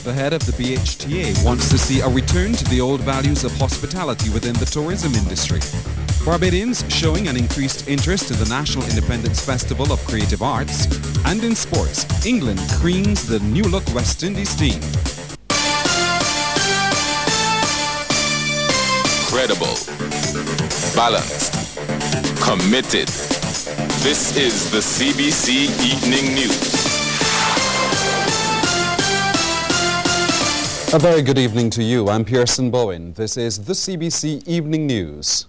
the head of the BHTA, wants to see a return to the old values of hospitality within the tourism industry. Barbadians showing an increased interest in the National Independence Festival of Creative Arts. And in sports, England creams the new-look West Indies team. Credible, balanced, committed. This is the CBC Evening News. A very good evening to you. I'm Pearson Bowen. This is the CBC Evening News.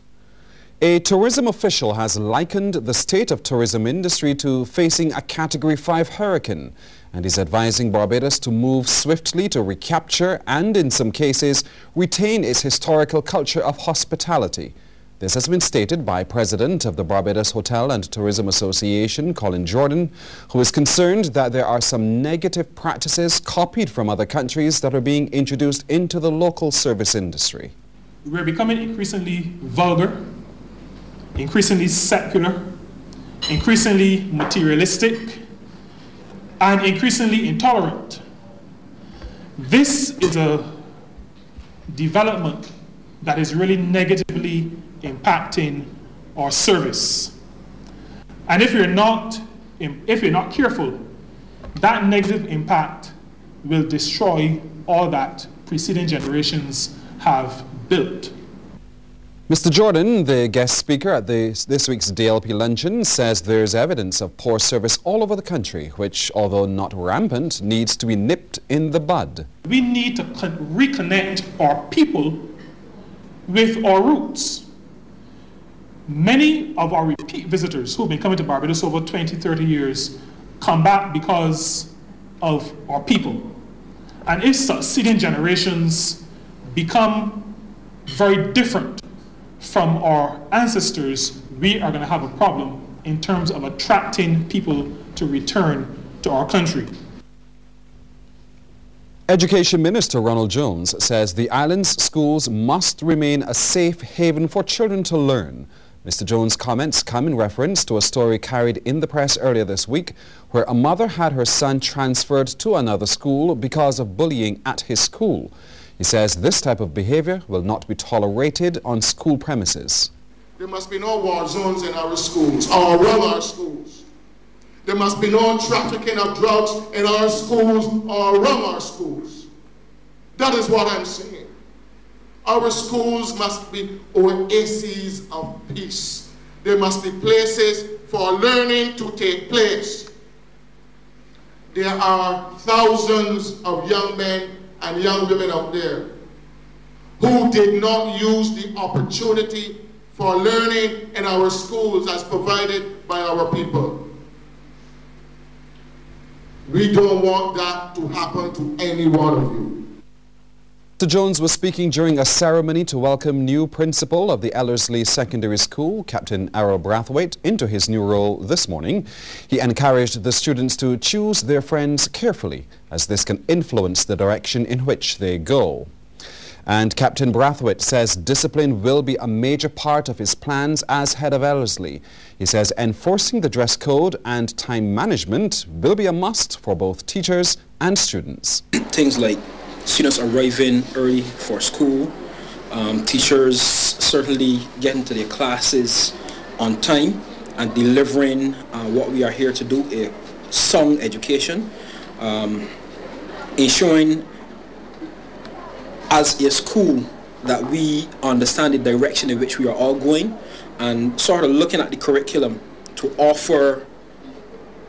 A tourism official has likened the state of tourism industry to facing a Category 5 hurricane, and is advising Barbados to move swiftly to recapture and, in some cases, retain its historical culture of hospitality. This has been stated by President of the Barbados Hotel and Tourism Association, Colin Jordan, who is concerned that there are some negative practices copied from other countries that are being introduced into the local service industry. We're becoming increasingly vulgar, increasingly secular, increasingly materialistic, and increasingly intolerant. This is a development that is really negatively impacting our service. And if you're not careful, that negative impact will destroy all that preceding generations have built. Mr. Jordan, the guest speaker at this week's DLP luncheon, says there's evidence of poor service all over the country, which, although not rampant, needs to be nipped in the bud. We need to reconnect our people with our roots. Many of our repeat visitors who've been coming to Barbados over 20, 30 years come back because of our people. And if succeeding generations become very different from our ancestors, we are going to have a problem in terms of attracting people to return to our country. Education Minister Ronald Jones says the island's schools must remain a safe haven for children to learn. Mr. Jones' comments come in reference to a story carried in the press earlier this week where a mother had her son transferred to another school because of bullying at his school. He says this type of behavior will not be tolerated on school premises. There must be no war zones in our schools or around our schools. There must be no trafficking of drugs in our schools or around our schools. That is what I'm saying. Our schools must be oases of peace. There must be places for learning to take place. There are thousands of young men and young women out there who did not use the opportunity for learning in our schools as provided by our people. We don't want that to happen to any one of you. Mr. Jones was speaking during a ceremony to welcome new principal of the Ellerslie Secondary School, Captain Errol Brathwaite, into his new role this morning. He encouraged the students to choose their friends carefully, as this can influence the direction in which they go. And Captain Brathwaite says discipline will be a major part of his plans as head of Ellerslie. He says enforcing the dress code and time management will be a must for both teachers and students. Things like students arriving early for school, teachers certainly getting to their classes on time and delivering what we are here to do, a sound education, ensuring as a school that we understand the direction in which we are all going, and sort of looking at the curriculum to offer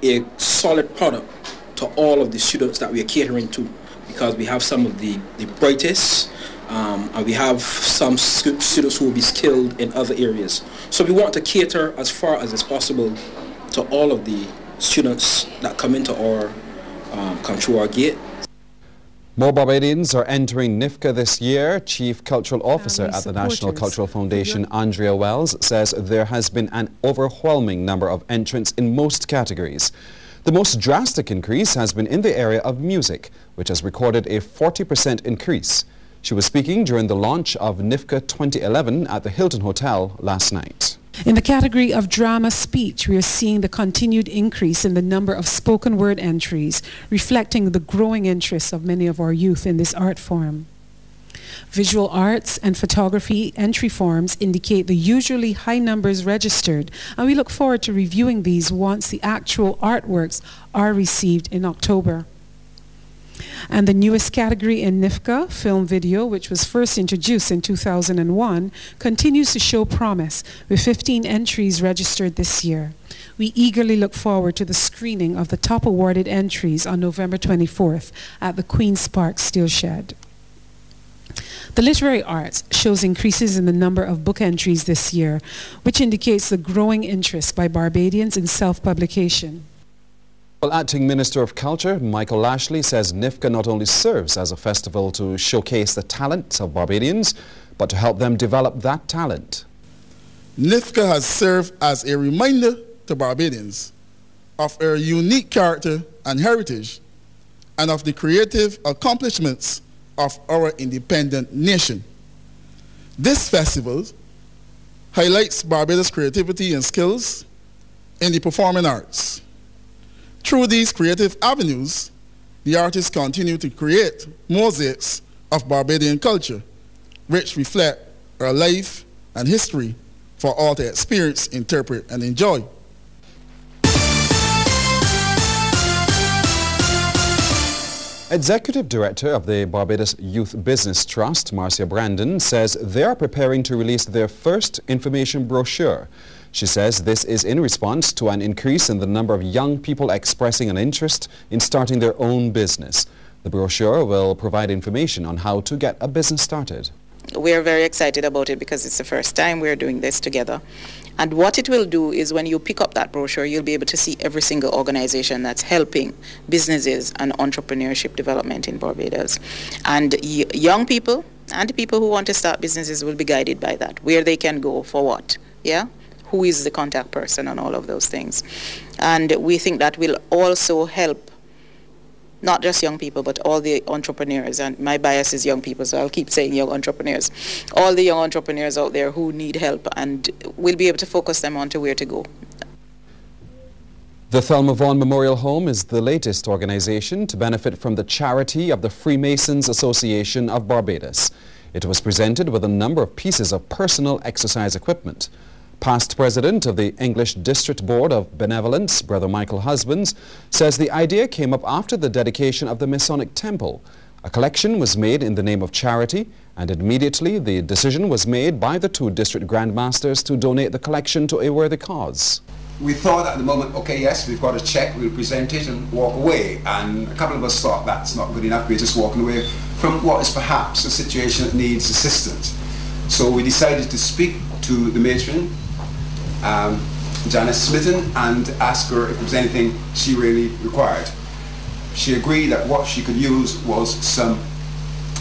a solid product to all of the students that we are catering to, because we have some of the brightest and we have some students who will be skilled in other areas. So we want to cater as far as is possible to all of the students that come through our gate. More Barbadians are entering NIFCA this year. Chief Cultural Officer at the National Cultural Foundation, Andrea Wells, says there has been an overwhelming number of entrants in most categories. The most drastic increase has been in the area of music, which has recorded a 40% increase. She was speaking during the launch of NIFCA 2011 at the Hilton Hotel last night. In the category of drama speech, we are seeing the continued increase in the number of spoken word entries, reflecting the growing interest of many of our youth in this art form. Visual arts and photography entry forms indicate the usually high numbers registered, and we look forward to reviewing these once the actual artworks are received in October. And the newest category in NIFCA, film video, which was first introduced in 2001, continues to show promise, with 15 entries registered this year. We eagerly look forward to the screening of the top awarded entries on November 24th at the Queen's Park Steel Shed. The literary arts shows increases in the number of book entries this year, which indicates the growing interest by Barbadians in self-publication. Well, Acting Minister of Culture, Michael Lashley, says NIFCA not only serves as a festival to showcase the talent of Barbadians, but to help them develop that talent. NIFCA has served as a reminder to Barbadians of our unique character and heritage and of the creative accomplishments of our independent nation. This festival highlights Barbados' creativity and skills in the performing arts. Through these creative avenues, the artists continue to create mosaics of Barbadian culture, which reflect our life and history for all to experience, interpret, and enjoy. Executive Director of the Barbados Youth Business Trust, Marcia Brandon, says they are preparing to release their first information brochure. She says this is in response to an increase in the number of young people expressing an interest in starting their own business. The brochure will provide information on how to get a business started. We're very excited about it because it's the first time we're doing this together. And what it will do is when you pick up that brochure, you'll be able to see every single organization that's helping businesses and entrepreneurship development in Barbados. And young people and people who want to start businesses will be guided by that, where they can go for what, yeah? Who is the contact person and all of those things. And we think that will also help not just young people, but all the entrepreneurs. And my bias is young people, so I'll keep saying young entrepreneurs. All the young entrepreneurs out there who need help, and we'll be able to focus them on to where to go. The Thelma Vaughan Memorial Home is the latest organization to benefit from the charity of the Freemasons Association of Barbados. It was presented with a number of pieces of personal exercise equipment. Past president of the English District Board of Benevolence, Brother Michael Husbands, says the idea came up after the dedication of the Masonic Temple. A collection was made in the name of charity, and immediately the decision was made by the two district grandmasters to donate the collection to a worthy cause. We thought at the moment, okay, yes, we've got a check, we'll present it and walk away. And a couple of us thought that's not good enough, we're just walking away from what is perhaps a situation that needs assistance. So we decided to speak to the matron, Janice Smitten, and ask her if there was anything she really required. She agreed that what she could use was some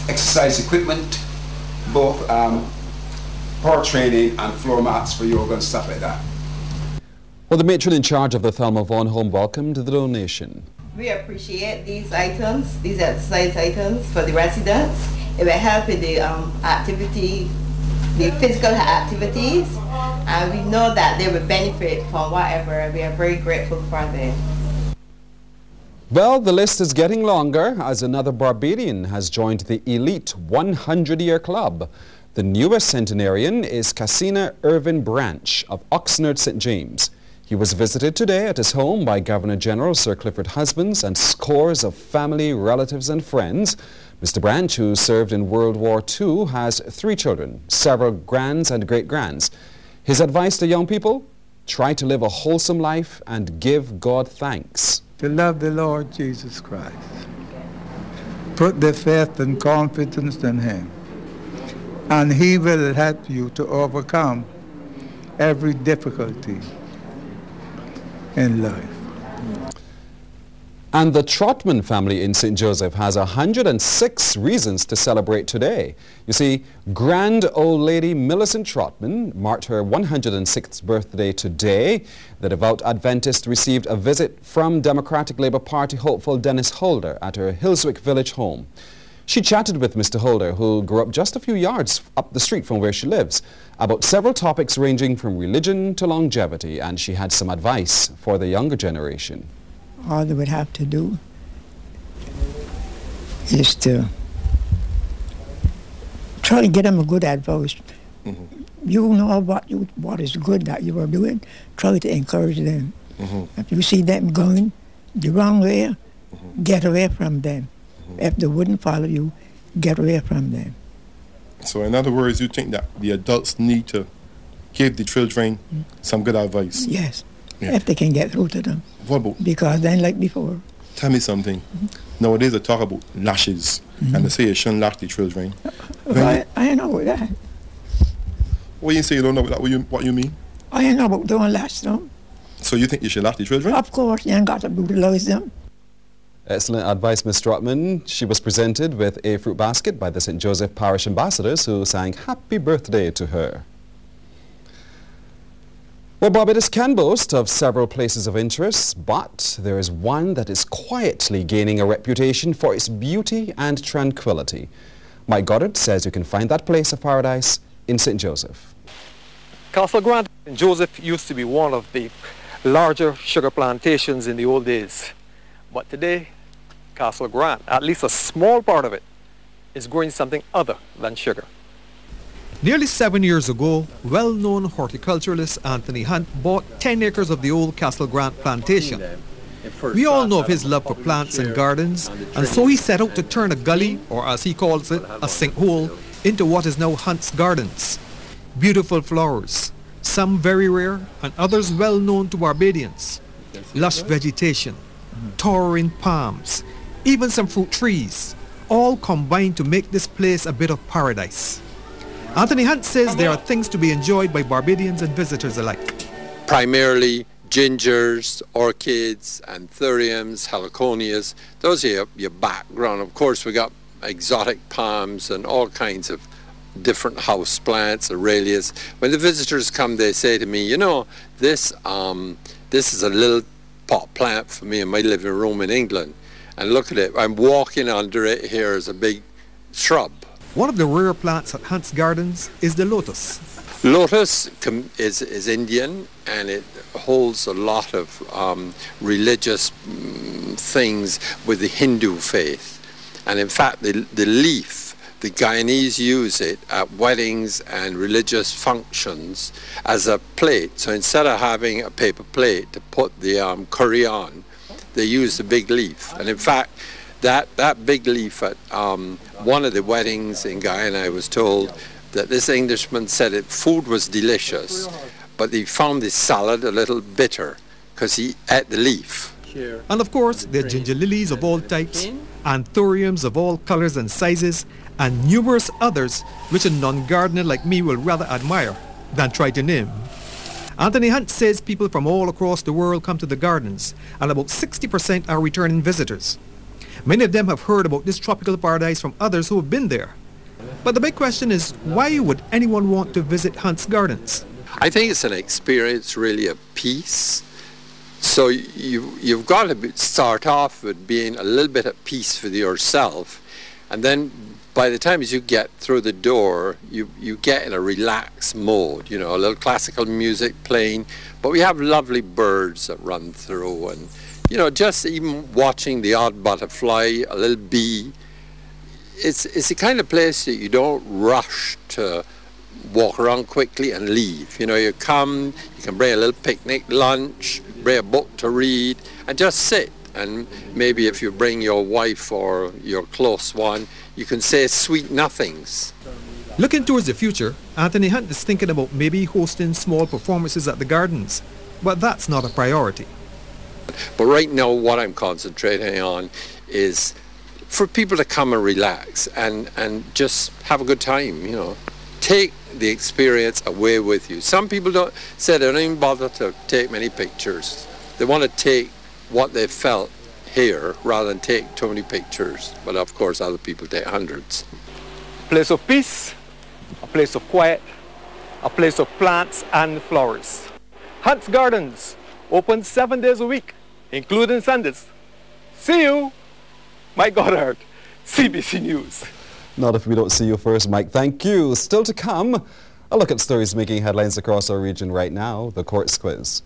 exercise equipment, both power training and floor mats for yoga and stuff like that. Well, the matron in charge of the Thelma Vaughan Home welcomed the donation. We appreciate these items, these exercise items for the residents. It will help in the activity, the physical activities, and we know that they will benefit from whatever. We are very grateful for them. Well, the list is getting longer as another Barbadian has joined the elite 100-year club. The newest centenarian is Cassina Irvin Branch of Oxnard St. James. He was visited today at his home by Governor General Sir Clifford Husbands and scores of family, relatives and friends. Mr. Branch, who served in World War II, has 3 children, several grands and great-grands. His advice to young people? Try to live a wholesome life and give God thanks. To love the Lord Jesus Christ. Put their faith and confidence in Him, and He will help you to overcome every difficulty in life. And the Trotman family in St. Joseph has 106 reasons to celebrate today. You see, Grand Old Lady Millicent Trotman marked her 106th birthday today. The devout Adventist received a visit from Democratic Labour Party hopeful Dennis Holder at her Hillswick Village home. She chatted with Mr. Holder, who grew up just a few yards up the street from where she lives, about several topics ranging from religion to longevity, and she had some advice for the younger generation. All they would have to do is to try to get them a good advice. You know what is good that you are doing, try to encourage them. If you see them going the wrong way, get away from them. If they wouldn't follow you, get away from them. So in other words, you think that the adults need to give the children some good advice? Yes, if they can get through to them. What about? Because then like before. Tell me something. Nowadays they talk about lashes, and they say you shouldn't lash the children. I know about that. What you say you don't know about that? What you mean? I know about don't lash them. So you think you should lash the children? Of course, you ain't got to brutalize them. Excellent advice, Ms. Trotman. She was presented with a fruit basket by the St. Joseph Parish Ambassadors, who sang happy birthday to her. Well, Barbados can boast of several places of interest, but there is one that is quietly gaining a reputation for its beauty and tranquility. Mike Goddard says you can find that place of paradise in St. Joseph. Castle Grant in Joseph used to be one of the larger sugar plantations in the old days. But today, Castle Grant, at least a small part of it, is growing something other than sugar. Nearly 7 years ago, well-known horticulturalist Anthony Hunt bought 10 acres of the old Castle Grant plantation. We all know of his love for plants and gardens, and so he set out to turn a gully, or as he calls it, a sinkhole, into what is now Hunt's Gardens. Beautiful flowers, some very rare and others well known to Barbadians. Lush vegetation, towering palms, even some fruit trees, all combined to make this place a bit of paradise. Anthony Hunt says there are things to be enjoyed by Barbadians and visitors alike. Primarily gingers, orchids, anthuriums, heliconias. Those are your background. Of course, we got exotic palms and all kinds of different house plants, Aralias. When the visitors come, they say to me, you know, this is a little pot plant for me in my living room in England. And look at it, I'm walking under it here as a big shrub. One of the rare plants at Hunt's Gardens is the lotus. Lotus is Indian, and it holds a lot of religious things with the Hindu faith. And in fact, the leaf, the Guyanese use it at weddings and religious functions as a plate. So instead of having a paper plate to put the curry on, they use the big leaf. And in fact, that big leaf at one of the weddings in Guyana, I was told that this Englishman said food was delicious, but he found the salad a little bitter because he ate the leaf. And of course, there are ginger lilies of all types, anthuriums of all colors and sizes, and numerous others which a non-gardener like me will rather admire than try to name. Anthony Hunt says people from all across the world come to the gardens, and about 60% are returning visitors. Many of them have heard about this tropical paradise from others who have been there. But the big question is, why would anyone want to visit Hunt's Gardens? I think it's an experience really of peace. So you've got to start off with being a little bit at peace for yourself, and then by the time as you get through the door, you get in a relaxed mode, you know, a little classical music playing, but we have lovely birds that run through, and you know, just even watching the odd butterfly, a little bee. It's the kind of place that you don't rush to walk around quickly and leave. You know, you come, you can bring a little picnic lunch, bring a book to read, and just sit. And maybe if you bring your wife or your close one, you can say sweet nothings. Looking towards the future, Anthony Hunt is thinking about maybe hosting small performances at the gardens, but that's not a priority. But right now, what I'm concentrating on is for people to come and relax and just have a good time, you know. Take the experience away with you. Some people don't even bother to take many pictures. They want to take what they felt here rather than take too many pictures. But of course, other people take hundreds. A place of peace, a place of quiet, a place of plants and flowers. Hunt's Gardens, open 7 days a week, including Sundays. See you, Mike Goddard, CBC News. Not if we don't see you first, Mike. Thank you. Still to come, a look at stories making headlines across our region right now, the Courts Quiz.